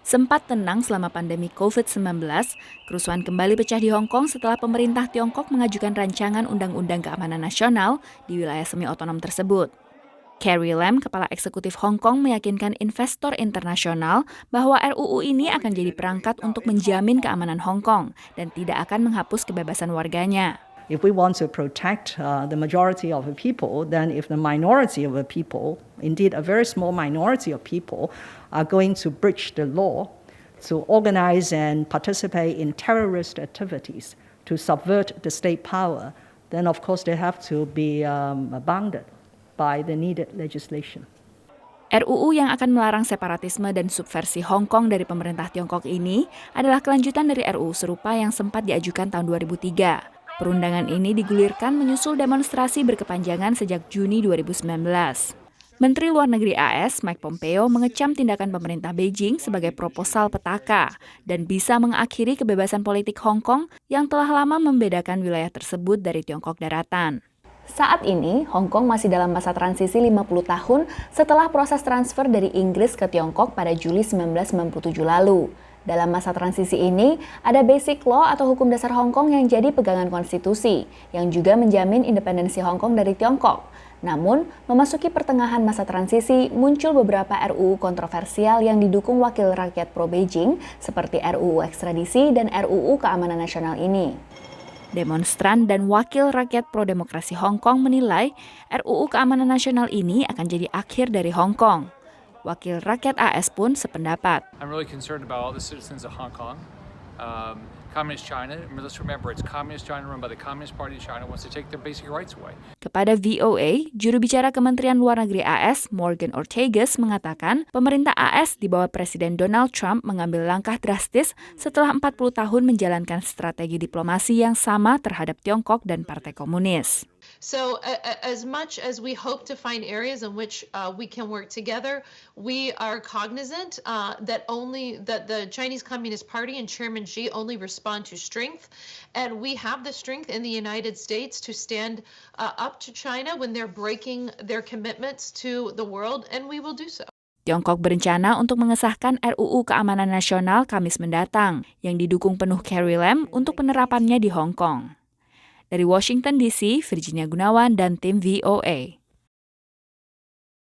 Sempat tenang selama pandemi COVID-19, kerusuhan kembali pecah di Hong Kong setelah pemerintah Tiongkok mengajukan rancangan Undang-Undang Keamanan Nasional di wilayah semi-otonom tersebut. Carrie Lam, Kepala Eksekutif Hong Kong, meyakinkan investor internasional bahwa RUU ini akan jadi perangkat untuk menjamin keamanan Hong Kong dan tidak akan menghapus kebebasan warganya. If we want to protect the majority of the people, then if the minority of the people, indeed a very small minority of people, are going to breach the law, to organize and participate in terrorist activities, to subvert the state power, then of course they have to be bounded by the needed legislation. RUU yang akan melarang separatisme dan subversi Hong Kong dari pemerintah Tiongkok ini adalah kelanjutan dari RUU serupa yang sempat diajukan tahun 2003. Perundangan ini digulirkan menyusul demonstrasi berkepanjangan sejak Juni 2019. Menteri Luar Negeri AS, Mike Pompeo, mengecam tindakan pemerintah Beijing sebagai proposal petaka dan bisa mengakhiri kebebasan politik Hong Kong yang telah lama membedakan wilayah tersebut dari Tiongkok daratan. Saat ini, Hong Kong masih dalam masa transisi 50 tahun setelah proses transfer dari Inggris ke Tiongkok pada Juli 1997 lalu. Dalam masa transisi ini, ada Basic Law atau hukum dasar Hong Kong yang jadi pegangan konstitusi, yang juga menjamin independensi Hong Kong dari Tiongkok. Namun, memasuki pertengahan masa transisi, muncul beberapa RUU kontroversial yang didukung wakil rakyat pro-Beijing, seperti RUU ekstradisi dan RUU keamanan nasional ini. Demonstran dan wakil rakyat pro-demokrasi Hong Kong menilai RUU keamanan nasional ini akan jadi akhir dari Hong Kong. Wakil rakyat AS pun sependapat. I'm really concerned about all the citizens of Hong Kong. Communist China, let's remember it's Communist China run by the Communist Party of China wants to take their basic rights away. Kepada VOA, juru bicara Kementerian Luar Negeri AS, Morgan Ortagus, mengatakan pemerintah AS di bawah Presiden Donald Trump mengambil langkah drastis setelah 40 tahun menjalankan strategi diplomasi yang sama terhadap Tiongkok dan Partai Komunis. So as much as we hope to find areas in which we can work together, we are cognizant that the Chinese Communist Party and Chairman Xi only respond to strength, and we have the strength in the United States to stand up to China when they're breaking their commitments to the world, and we will do so. Tiongkok berencana untuk mengesahkan RUU Keamanan Nasional Kamis mendatang, yang didukung penuh Carrie Lam untuk penerapannya di Hong Kong. Dari Washington DC, Virginia Gunawan dan tim VOA.